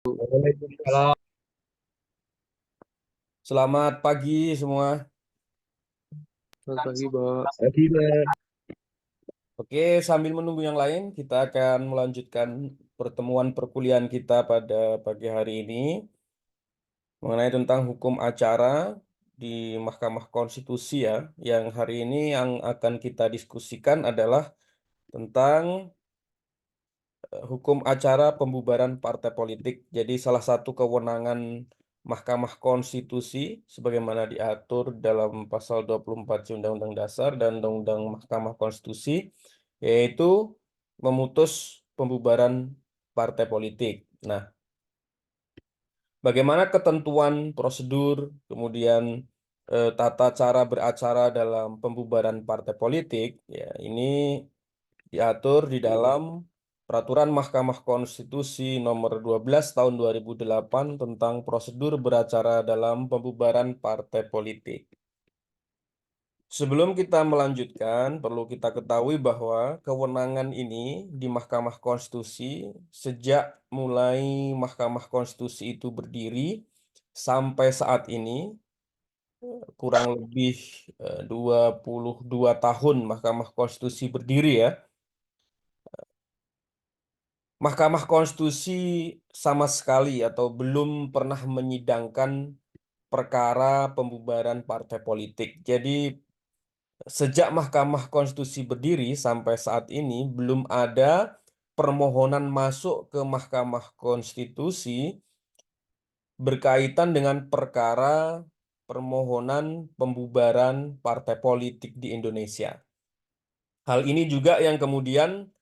Waalaikumsalam. Selamat pagi semua. Selamat pagi, Bos. Pagi, Mas. Oke, sambil menunggu yang lain, kita akan melanjutkan pertemuan perkuliahan kita pada pagi hari ini mengenai tentang hukum acara di Mahkamah Konstitusi ya. Yang hari ini yang akan kita diskusikan adalah tentang hukum acara pembubaran partai politik. Jadi salah satu kewenangan Mahkamah Konstitusi sebagaimana diatur dalam pasal 24 Undang-Undang Dasar dan Undang-Undang Mahkamah Konstitusi yaitu memutus pembubaran partai politik. Nah, bagaimana ketentuan prosedur, kemudian tata cara beracara dalam pembubaran partai politik, ya ini diatur di dalam Peraturan Mahkamah Konstitusi Nomor 12 Tahun 2008 tentang prosedur beracara dalam pembubaran partai politik. Sebelum kita melanjutkan, perlu kita ketahui bahwa kewenangan ini di Mahkamah Konstitusi sejak mulai Mahkamah Konstitusi itu berdiri sampai saat ini kurang lebih 22 tahun Mahkamah Konstitusi berdiri ya. Mahkamah Konstitusi sama sekali atau belum pernah menyidangkan perkara pembubaran partai politik. Jadi sejak Mahkamah Konstitusi berdiri sampai saat ini belum ada permohonan masuk ke Mahkamah Konstitusi berkaitan dengan perkara permohonan pembubaran partai politik di Indonesia. Hal ini juga yang kemudian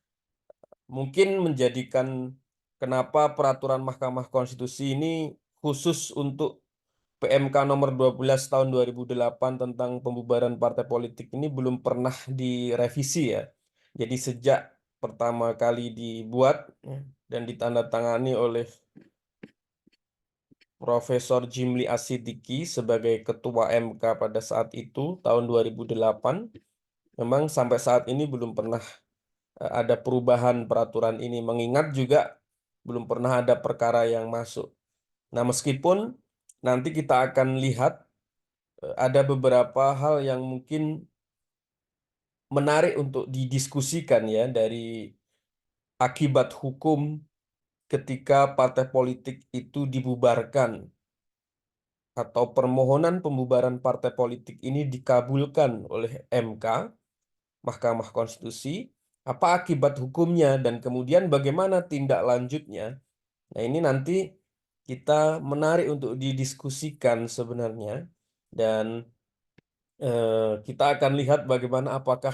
mungkin menjadikan kenapa peraturan Mahkamah Konstitusi ini khusus untuk PMK nomor 12 tahun 2008 tentang pembubaran partai politik ini belum pernah direvisi ya. Jadi sejak pertama kali dibuat dan ditandatangani oleh Profesor Jimli Asidiki sebagai Ketua MK pada saat itu tahun 2008, memang sampai saat ini belum pernah ada perubahan peraturan ini, mengingat juga belum pernah ada perkara yang masuk. Nah, meskipun nanti kita akan lihat ada beberapa hal yang mungkin menarik untuk didiskusikan ya dari akibat hukum ketika partai politik itu dibubarkan atau permohonan pembubaran partai politik ini dikabulkan oleh MK, Mahkamah Konstitusi, apa akibat hukumnya dan kemudian bagaimana tindak lanjutnya. Nah, ini nanti kita menarik untuk didiskusikan sebenarnya dan kita akan lihat bagaimana apakah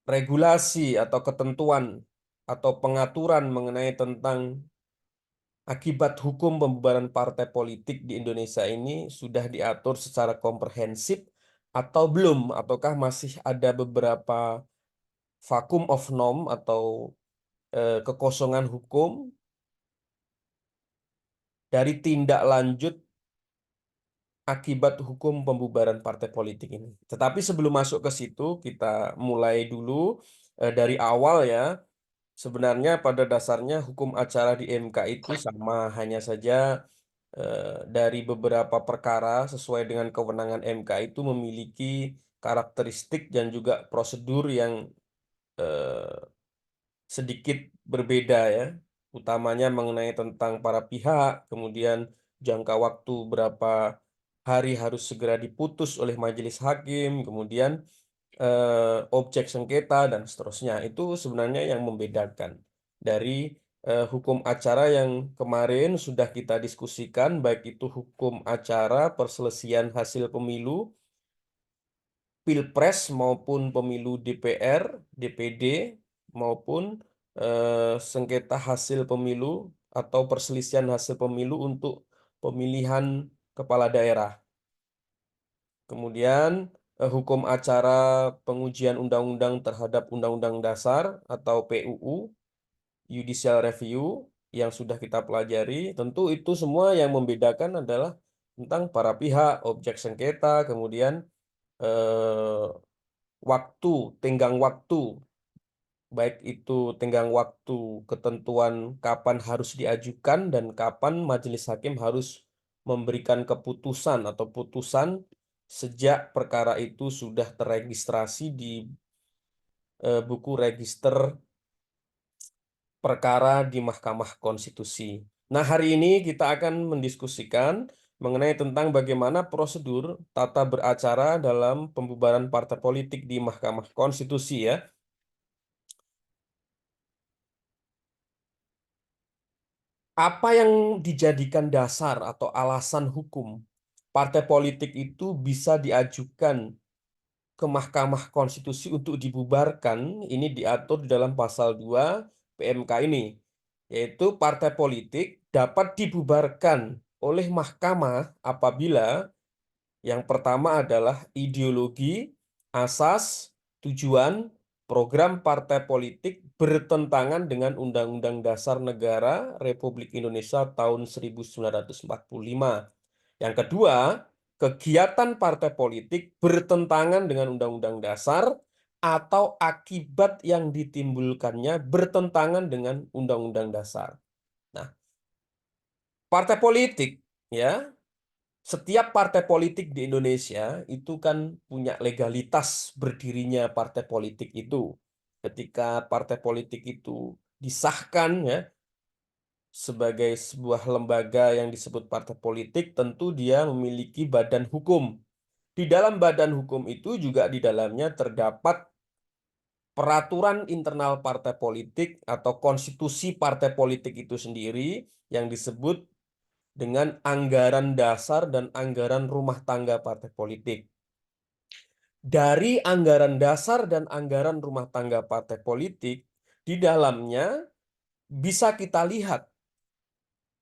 regulasi atau ketentuan atau pengaturan mengenai tentang akibat hukum pembubaran partai politik di Indonesia ini sudah diatur secara komprehensif atau belum, ataukah masih ada beberapa vakum of norm atau kekosongan hukum dari tindak lanjut akibat hukum pembubaran partai politik ini. Tetapi sebelum masuk ke situ, kita mulai dulu dari awal ya. Sebenarnya pada dasarnya hukum acara di MK itu sama, hanya saja dari beberapa perkara sesuai dengan kewenangan MK itu memiliki karakteristik dan juga prosedur yang eh, sedikit berbeda ya, utamanya mengenai tentang para pihak, kemudian jangka waktu berapa hari harus segera diputus oleh majelis hakim, kemudian objek sengketa dan seterusnya. Itu sebenarnya yang membedakan dari hukum acara yang kemarin sudah kita diskusikan, baik itu hukum acara perselisihan hasil pemilu, Pilpres maupun pemilu DPR, DPD, maupun sengketa hasil pemilu atau perselisihan hasil pemilu untuk pemilihan kepala daerah. Kemudian hukum acara pengujian undang-undang terhadap Undang-Undang Dasar atau PUU, Judicial Review yang sudah kita pelajari, tentu itu semua yang membedakan adalah tentang para pihak, objek sengketa, kemudian eh, waktu, tenggang waktu baik itu tenggang waktu, ketentuan kapan harus diajukan dan kapan majelis hakim harus memberikan keputusan atau putusan sejak perkara itu sudah terregistrasi di buku register perkara di Mahkamah Konstitusi. Nah, hari ini kita akan mendiskusikan mengenai tentang bagaimana prosedur tata beracara dalam pembubaran partai politik di Mahkamah Konstitusi ya. Apa yang dijadikan dasar atau alasan hukum partai politik itu bisa diajukan ke Mahkamah Konstitusi untuk dibubarkan, ini diatur di dalam pasal 2 PMK ini, yaitu partai politik dapat dibubarkan oleh mahkamah apabila yang pertama adalah ideologi, asas, tujuan, program partai politik bertentangan dengan Undang-Undang Dasar Negara Republik Indonesia tahun 1945. Yang kedua, kegiatan partai politik bertentangan dengan Undang-Undang Dasar atau akibat yang ditimbulkannya bertentangan dengan Undang-Undang Dasar. Nah, partai politik ya, setiap partai politik di Indonesia itu kan punya legalitas berdirinya partai politik itu. Ketika partai politik itu disahkan ya sebagai sebuah lembaga yang disebut partai politik, tentu dia memiliki badan hukum. Di dalam badan hukum itu juga di dalamnya terdapat peraturan internal partai politik atau konstitusi partai politik itu sendiri yang disebut dengan anggaran dasar dan anggaran rumah tangga partai politik. Dari anggaran dasar dan anggaran rumah tangga partai politik, di dalamnya bisa kita lihat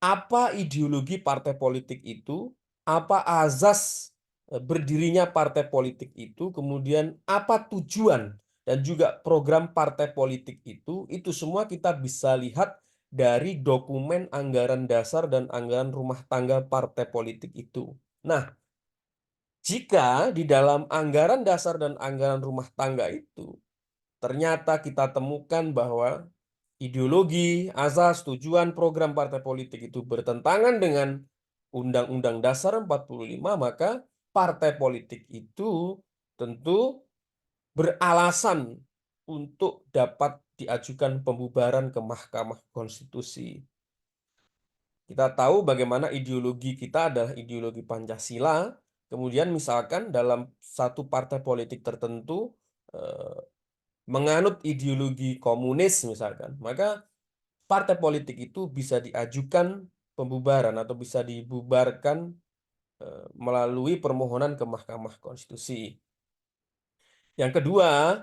apa ideologi partai politik itu, apa azas berdirinya partai politik itu, kemudian apa tujuan dan juga program partai politik itu semua kita bisa lihat dari dokumen anggaran dasar dan anggaran rumah tangga partai politik itu. Nah, jika di dalam anggaran dasar dan anggaran rumah tangga itu ternyata kita temukan bahwa ideologi, asas, tujuan program partai politik itu bertentangan dengan Undang-Undang Dasar 45, maka partai politik itu tentu beralasan untuk dapat diajukan pembubaran ke Mahkamah Konstitusi. Kita tahu bagaimana ideologi kita adalah ideologi Pancasila, kemudian misalkan dalam satu partai politik tertentu eh, menganut ideologi komunis misalkan, maka partai politik itu bisa diajukan pembubaran atau bisa dibubarkan melalui permohonan ke Mahkamah Konstitusi. Yang kedua,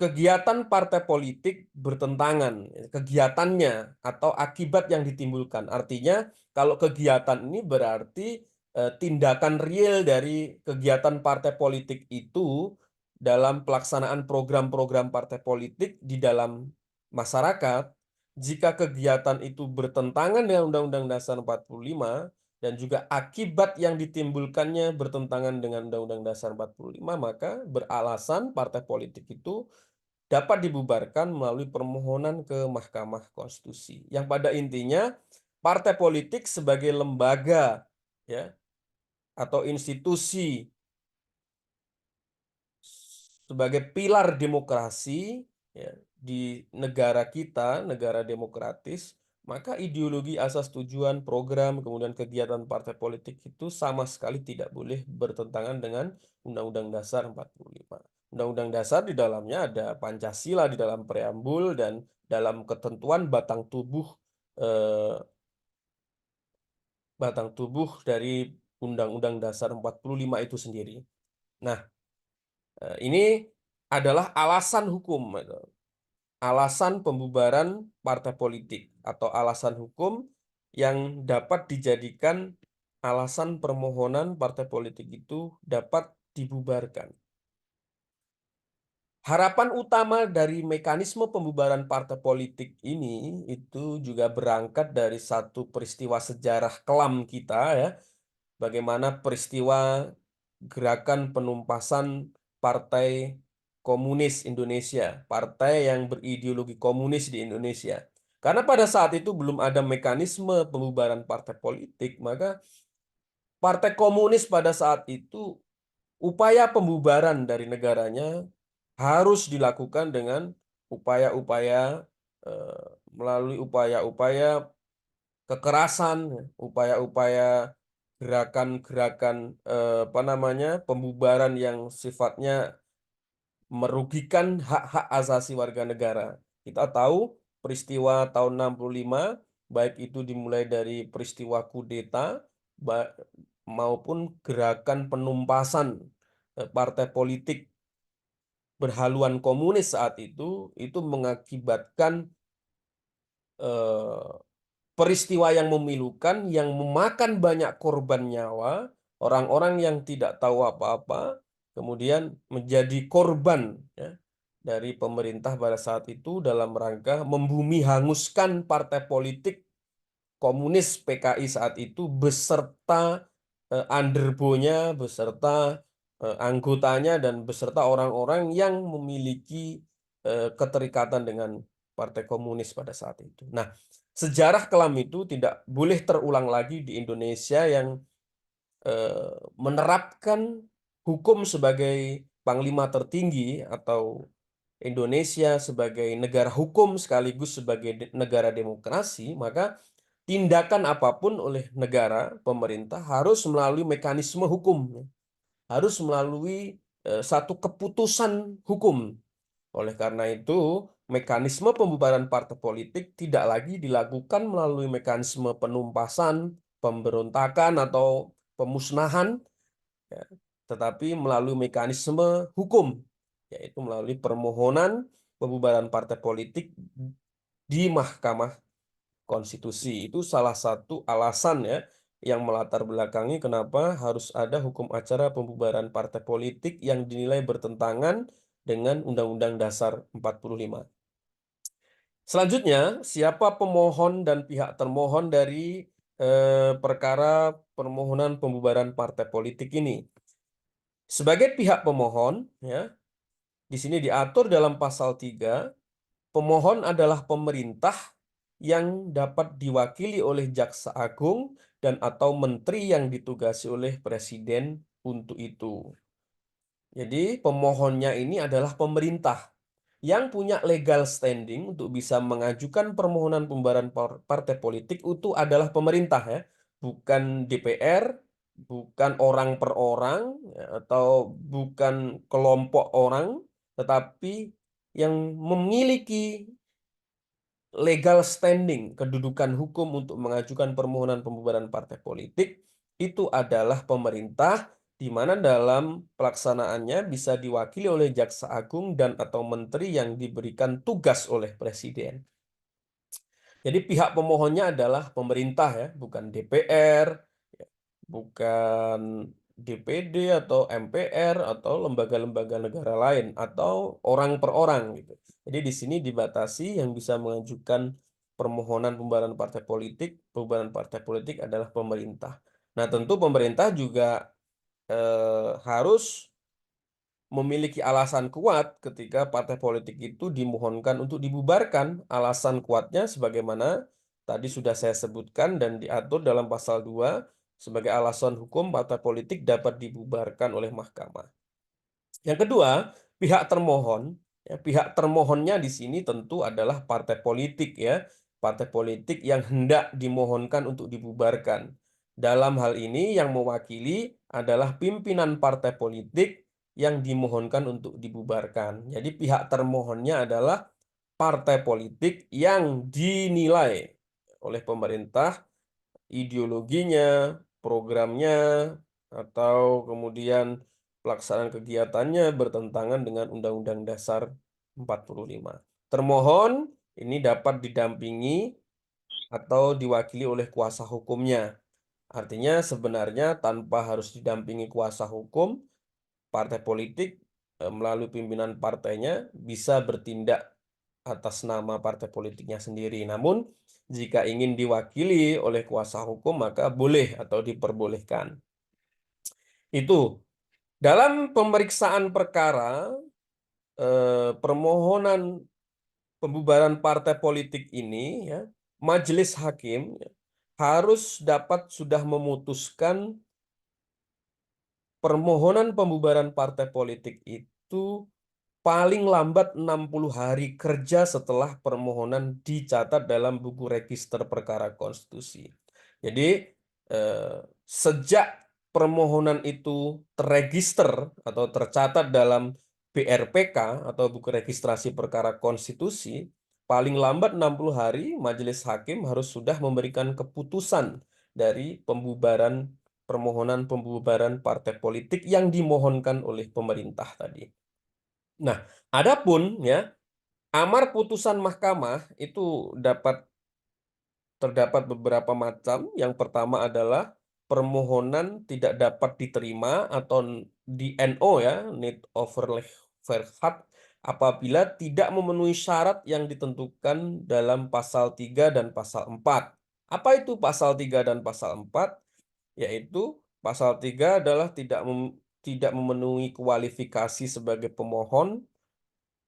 kegiatan partai politik bertentangan, kegiatannya atau akibat yang ditimbulkan. Artinya, kalau kegiatan ini berarti tindakan real dari kegiatan partai politik itu dalam pelaksanaan program-program partai politik di dalam masyarakat. Jika kegiatan itu bertentangan dengan Undang-Undang Dasar 45 dan juga akibat yang ditimbulkannya bertentangan dengan Undang-Undang Dasar 45, maka beralasan partai politik itu dapat dibubarkan melalui permohonan ke Mahkamah Konstitusi. Yang pada intinya partai politik sebagai lembaga ya atau institusi sebagai pilar demokrasi ya, di negara kita, negara demokratis, maka ideologi, asas, tujuan, program, kemudian kegiatan partai politik itu sama sekali tidak boleh bertentangan dengan Undang-Undang Dasar 45. Undang-Undang Dasar di dalamnya ada Pancasila di dalam preambul dan dalam ketentuan batang tubuh dari Undang-Undang Dasar 45 itu sendiri. Nah, ini adalah alasan hukum, alasan pembubaran partai politik atau alasan hukum yang dapat dijadikan alasan permohonan partai politik itu dapat dibubarkan. Harapan utama dari mekanisme pembubaran partai politik ini itu juga berangkat dari satu peristiwa sejarah kelam kita ya, bagaimana peristiwa gerakan penumpasan Partai Komunis Indonesia, partai yang berideologi komunis di Indonesia. Karena pada saat itu belum ada mekanisme pembubaran partai politik, maka partai komunis pada saat itu upaya pembubaran dari negaranya harus dilakukan dengan upaya-upaya melalui upaya-upaya kekerasan, upaya-upaya gerakan-gerakan apa namanya pembubaran yang sifatnya merugikan hak-hak asasi warga negara. Kita tahu peristiwa tahun 65, baik itu dimulai dari peristiwa kudeta maupun gerakan penumpasan partai politik berhaluan komunis saat itu mengakibatkan eh, peristiwa yang memilukan, yang memakan banyak korban nyawa, orang-orang yang tidak tahu apa-apa, kemudian menjadi korban ya, dari pemerintah pada saat itu dalam rangka membumi hanguskan partai politik komunis PKI saat itu beserta underbonya, beserta anggotanya, dan beserta orang-orang yang memiliki keterikatan dengan partai komunis pada saat itu. Nah, sejarah kelam itu tidak boleh terulang lagi di Indonesia yang menerapkan hukum sebagai panglima tertinggi atau Indonesia sebagai negara hukum sekaligus sebagai negara demokrasi, maka tindakan apapun oleh negara, pemerintah harus melalui mekanisme hukum, harus melalui satu keputusan hukum. Oleh karena itu, mekanisme pembubaran partai politik tidak lagi dilakukan melalui mekanisme penumpasan, pemberontakan, atau pemusnahan, ya, tetapi melalui mekanisme hukum, yaitu melalui permohonan pembubaran partai politik di Mahkamah Konstitusi. Itu salah satu alasan ya yang melatar belakangi kenapa harus ada hukum acara pembubaran partai politik yang dinilai bertentangan dengan Undang-Undang Dasar 45. Selanjutnya, siapa pemohon dan pihak termohon dari perkara permohonan pembubaran partai politik ini? Sebagai pihak pemohon, ya, di sini diatur dalam pasal 3, pemohon adalah pemerintah yang dapat diwakili oleh Jaksa Agung dan atau menteri yang ditugasi oleh Presiden untuk itu. Jadi pemohonnya ini adalah pemerintah yang punya legal standing untuk bisa mengajukan permohonan pembubaran partai politik itu adalah pemerintah ya, bukan DPR, bukan orang per orang ya, atau bukan kelompok orang, tetapi yang memiliki legal standing, kedudukan hukum untuk mengajukan permohonan pembubaran partai politik itu adalah pemerintah, di mana dalam pelaksanaannya bisa diwakili oleh Jaksa Agung dan atau menteri yang diberikan tugas oleh Presiden. Jadi pihak pemohonnya adalah pemerintah ya, bukan DPR, ya, bukan DPD atau MPR atau lembaga-lembaga negara lain atau orang per orang gitu. Jadi di sini dibatasi yang bisa mengajukan permohonan pembubaran partai politik adalah pemerintah. Nah, tentu pemerintah juga harus memiliki alasan kuat ketika partai politik itu dimohonkan untuk dibubarkan. Alasan kuatnya sebagaimana tadi sudah saya sebutkan dan diatur dalam pasal 2 sebagai alasan hukum partai politik dapat dibubarkan oleh mahkamah. Yang kedua, pihak termohon. Ya, pihak termohonnya di sini tentu adalah partai politik ya. Partai politik yang hendak dimohonkan untuk dibubarkan. Dalam hal ini yang mewakili adalah pimpinan partai politik yang dimohonkan untuk dibubarkan. Jadi pihak termohonnya adalah partai politik yang dinilai oleh pemerintah ideologinya, programnya, atau kemudian pelaksanaan kegiatannya bertentangan dengan Undang-Undang Dasar 45. Termohon ini dapat didampingi atau diwakili oleh kuasa hukumnya. Artinya sebenarnya tanpa harus didampingi kuasa hukum, partai politik melalui pimpinan partainya bisa bertindak atas nama partai politiknya sendiri. Namun, jika ingin diwakili oleh kuasa hukum, maka boleh atau diperbolehkan. Itu dalam pemeriksaan perkara permohonan pembubaran partai politik ini, ya, majelis hakim ya, harus dapat sudah memutuskan permohonan pembubaran partai politik itu paling lambat 60 hari kerja setelah permohonan dicatat dalam buku register perkara konstitusi. Jadi, eh, sejak permohonan itu terregister atau tercatat dalam BRPK atau buku registrasi perkara konstitusi, paling lambat 60 hari majelis hakim harus sudah memberikan keputusan dari permohonan pembubaran partai politik yang dimohonkan oleh pemerintah tadi. Nah, adapun ya, amar putusan mahkamah itu terdapat beberapa macam. Yang pertama adalah permohonan tidak dapat diterima atau DNO ya, need oververhad, apabila tidak memenuhi syarat yang ditentukan dalam pasal 3 dan pasal 4. Apa itu pasal 3 dan pasal 4? Yaitu pasal 3 adalah tidak memenuhi kualifikasi sebagai pemohon.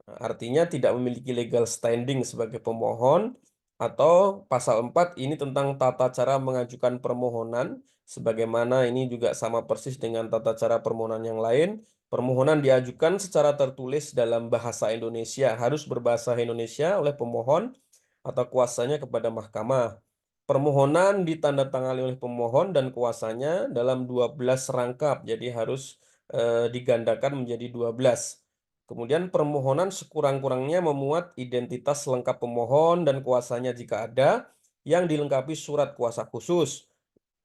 Artinya tidak memiliki legal standing sebagai pemohon, atau pasal 4 ini tentang tata cara mengajukan permohonan, sebagaimana ini juga sama persis dengan tata cara permohonan yang lain. Permohonan diajukan secara tertulis dalam bahasa Indonesia, harus berbahasa Indonesia oleh pemohon atau kuasanya kepada mahkamah. Permohonan ditandatangani oleh pemohon dan kuasanya dalam 12 rangkap, jadi harus digandakan menjadi 12. Kemudian permohonan sekurang-kurangnya memuat identitas lengkap pemohon dan kuasanya jika ada, yang dilengkapi surat kuasa khusus.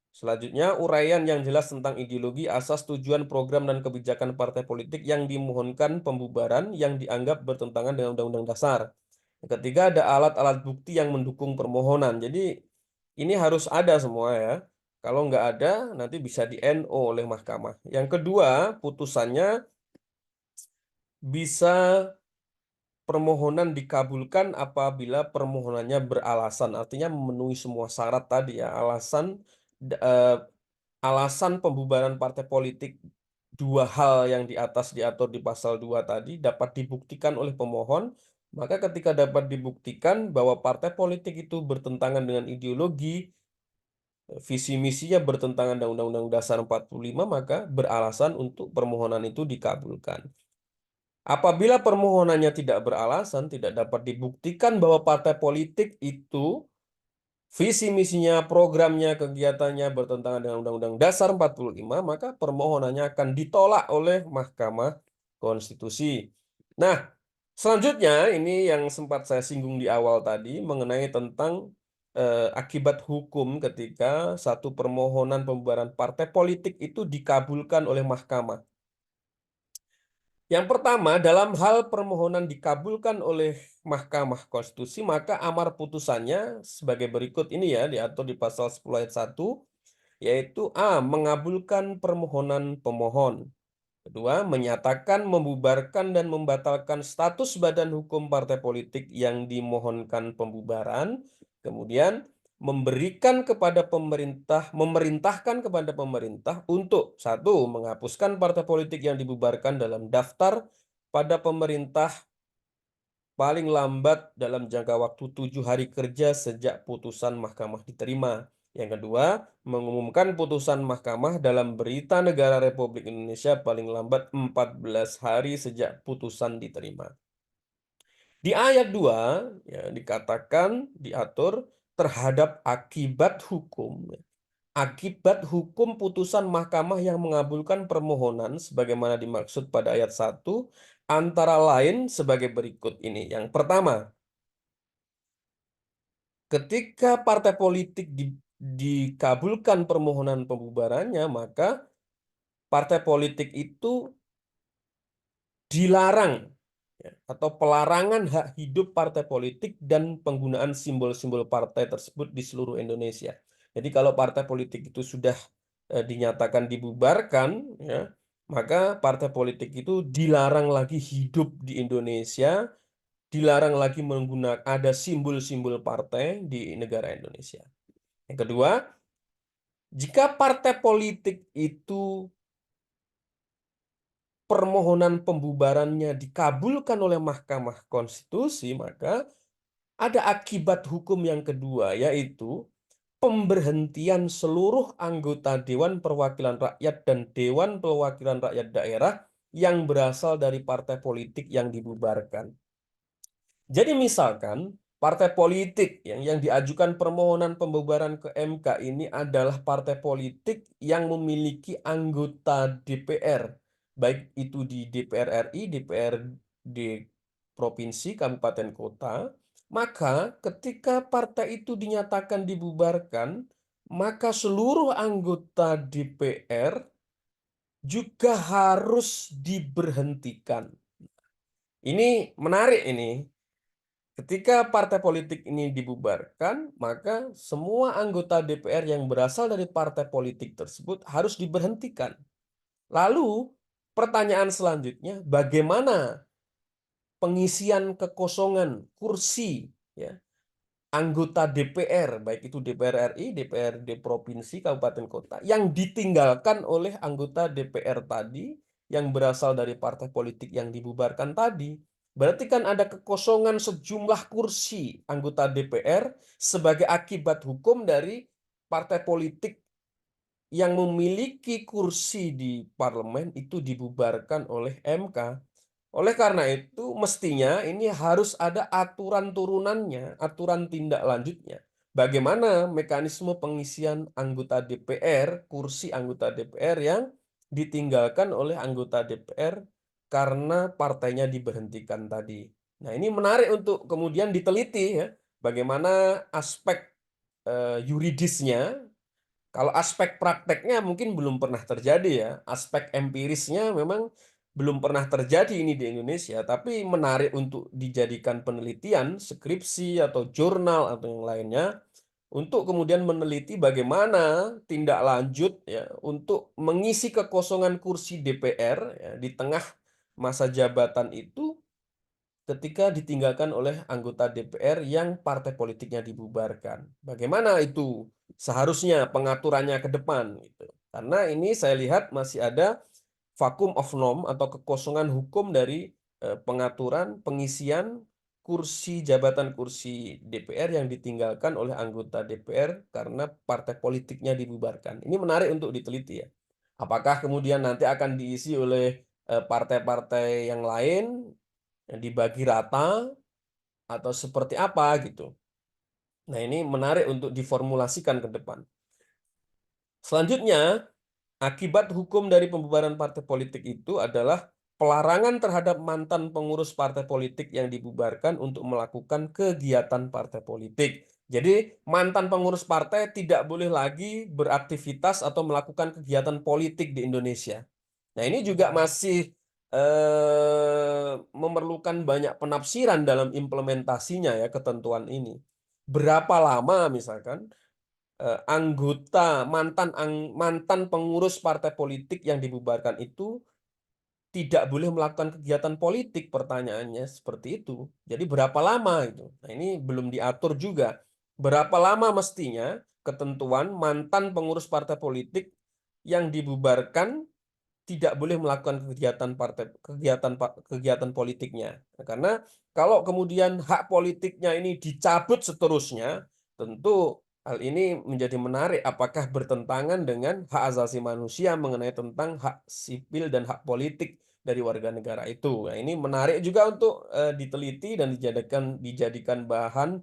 Selanjutnya, uraian yang jelas tentang ideologi, asas, tujuan, program, dan kebijakan partai politik yang dimohonkan pembubaran yang dianggap bertentangan dengan Undang-Undang Dasar. Yang ketiga, ada alat-alat bukti yang mendukung permohonan. Jadi, ini harus ada semua ya. Kalau nggak ada, nanti bisa di-NO oleh mahkamah. Yang kedua, putusannya bisa permohonan dikabulkan apabila permohonannya beralasan, artinya memenuhi semua syarat tadi ya. Alasan pembubaran partai politik, dua hal yang di atas diatur di pasal 2 tadi dapat dibuktikan oleh pemohon. Maka ketika dapat dibuktikan bahwa partai politik itu bertentangan dengan ideologi, visi misinya bertentangan dengan Undang-Undang Dasar 45, maka beralasan untuk permohonan itu dikabulkan. Apabila permohonannya tidak beralasan, tidak dapat dibuktikan bahwa partai politik itu visi misinya, programnya, kegiatannya bertentangan dengan Undang-Undang Dasar 45, maka permohonannya akan ditolak oleh Mahkamah Konstitusi. Nah, selanjutnya ini yang sempat saya singgung di awal tadi mengenai tentang akibat hukum ketika satu permohonan pembubaran partai politik itu dikabulkan oleh mahkamah. Yang pertama, dalam hal permohonan dikabulkan oleh Mahkamah Konstitusi, maka amar putusannya sebagai berikut ini ya, diatur di pasal 10 ayat 1, yaitu A. Mengabulkan permohonan pemohon. Kedua, menyatakan, membubarkan, dan membatalkan status badan hukum partai politik yang dimohonkan pembubaran. Kemudian, memerintahkan kepada pemerintah untuk, satu, menghapuskan partai politik yang dibubarkan dalam daftar pada pemerintah paling lambat dalam jangka waktu 7 hari kerja sejak putusan mahkamah diterima. Yang kedua, mengumumkan putusan mahkamah dalam Berita Negara Republik Indonesia paling lambat 14 hari sejak putusan diterima. Di ayat 2 ya, dikatakan, diatur terhadap akibat hukum. Akibat hukum putusan mahkamah yang mengabulkan permohonan sebagaimana dimaksud pada ayat 1 antara lain sebagai berikut ini. Yang pertama, ketika partai politik dikabulkan permohonan pembubarannya, maka partai politik itu dilarang ya, atau pelarangan hak hidup partai politik dan penggunaan simbol-simbol partai tersebut di seluruh Indonesia. Jadi kalau partai politik itu sudah dinyatakan dibubarkan, ya, maka partai politik itu dilarang lagi hidup di Indonesia, dilarang lagi menggunakan ada simbol-simbol partai di negara Indonesia. Yang kedua, jika partai politik itu permohonan pembubarannya dikabulkan oleh Mahkamah Konstitusi, maka ada akibat hukum yang kedua, yaitu pemberhentian seluruh anggota Dewan Perwakilan Rakyat dan Dewan Perwakilan Rakyat Daerah yang berasal dari partai politik yang dibubarkan. Jadi misalkan partai politik yang diajukan permohonan pembubaran ke MK ini adalah partai politik yang memiliki anggota DPR, baik itu di DPR RI, DPRD provinsi, kabupaten, kota, maka ketika partai itu dinyatakan dibubarkan, maka seluruh anggota DPR juga harus diberhentikan. Ini menarik ini. Ketika partai politik ini dibubarkan, maka semua anggota DPR yang berasal dari partai politik tersebut harus diberhentikan. Lalu, pertanyaan selanjutnya, bagaimana pengisian kekosongan kursi ya, anggota DPR, baik itu DPR RI, DPRD provinsi, kabupaten, kota, yang ditinggalkan oleh anggota DPR tadi yang berasal dari partai politik yang dibubarkan tadi? Berarti kan ada kekosongan sejumlah kursi anggota DPR sebagai akibat hukum dari partai politik yang memiliki kursi di parlemen itu dibubarkan oleh MK. Oleh karena itu, mestinya ini harus ada aturan turunannya, aturan tindak lanjutnya. Bagaimana mekanisme pengisian anggota DPR, kursi anggota DPR yang ditinggalkan oleh anggota DPR karena partainya diberhentikan tadi. Nah, ini menarik untuk kemudian diteliti ya, bagaimana aspek yuridisnya. Kalau aspek prakteknya mungkin belum pernah terjadi ya, aspek empirisnya memang belum pernah terjadi ini di Indonesia, tapi menarik untuk dijadikan penelitian, skripsi atau jurnal atau yang lainnya, untuk kemudian meneliti bagaimana tindak lanjut ya untuk mengisi kekosongan kursi DPR ya, di tengah masa jabatan itu ketika ditinggalkan oleh anggota DPR yang partai politiknya dibubarkan. Bagaimana itu seharusnya pengaturannya ke depan gitu. Karena ini saya lihat masih ada vacuum of norm atau kekosongan hukum dari pengaturan pengisian jabatan kursi DPR yang ditinggalkan oleh anggota DPR karena partai politiknya dibubarkan. Ini menarik untuk diteliti ya. Apakah kemudian nanti akan diisi oleh partai-partai yang lain yang dibagi rata atau seperti apa gitu. Nah, ini menarik untuk diformulasikan ke depan. Selanjutnya, akibat hukum dari pembubaran partai politik itu adalah pelarangan terhadap mantan pengurus partai politik yang dibubarkan untuk melakukan kegiatan partai politik. Jadi, mantan pengurus partai tidak boleh lagi beraktivitas atau melakukan kegiatan politik di Indonesia. Nah, ini juga masih memerlukan banyak penafsiran dalam implementasinya ya ketentuan ini. Berapa lama misalkan mantan pengurus partai politik yang dibubarkan itu tidak boleh melakukan kegiatan politik, pertanyaannya seperti itu. Jadi berapa lama itu? Nah, ini belum diatur juga. Berapa lama mestinya ketentuan mantan pengurus partai politik yang dibubarkan tidak boleh melakukan kegiatan politiknya. Nah, karena kalau kemudian hak politiknya ini dicabut seterusnya, tentu hal ini menjadi menarik apakah bertentangan dengan hak asasi manusia mengenai tentang hak sipil dan hak politik dari warga negara itu. Nah, ini menarik juga untuk diteliti dan dijadikan bahan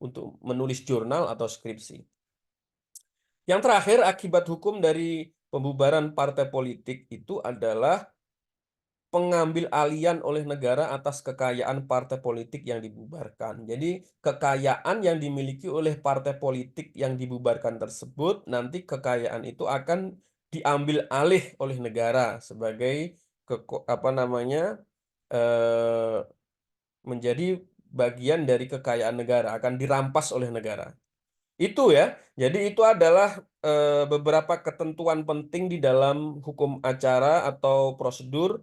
untuk menulis jurnal atau skripsi. Yang terakhir, akibat hukum dari pembubaran partai politik itu adalah pengambil alian oleh negara atas kekayaan partai politik yang dibubarkan. Jadi, kekayaan yang dimiliki oleh partai politik yang dibubarkan tersebut, nanti kekayaan itu akan diambil alih oleh negara sebagai eh, menjadi bagian dari kekayaan negara, akan dirampas oleh negara. Itu ya. Jadi itu adalah beberapa ketentuan penting di dalam hukum acara atau prosedur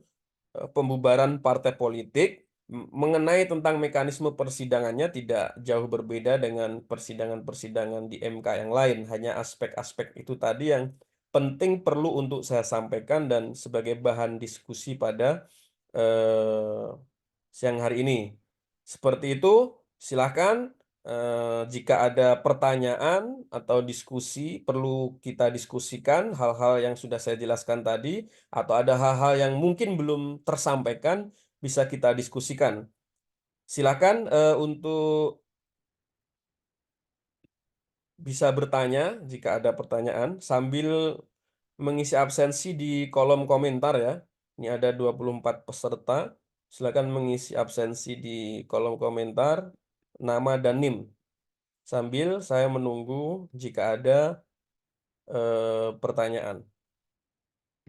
pembubaran partai politik. Mengenai tentang mekanisme persidangannya tidak jauh berbeda dengan persidangan-persidangan di MK yang lain, hanya aspek-aspek itu tadi yang penting perlu untuk saya sampaikan dan sebagai bahan diskusi pada eh, siang hari ini. Seperti itu, silakan jika ada pertanyaan atau diskusi perlu kita diskusikan hal-hal yang sudah saya jelaskan tadi, atau ada hal-hal yang mungkin belum tersampaikan, bisa kita diskusikan. Silakan untuk bisa bertanya jika ada pertanyaan sambil mengisi absensi di kolom komentar ya. Ini ada 24 peserta. Silakan mengisi absensi di kolom komentar, nama dan NIM. Sambil saya menunggu jika ada pertanyaan.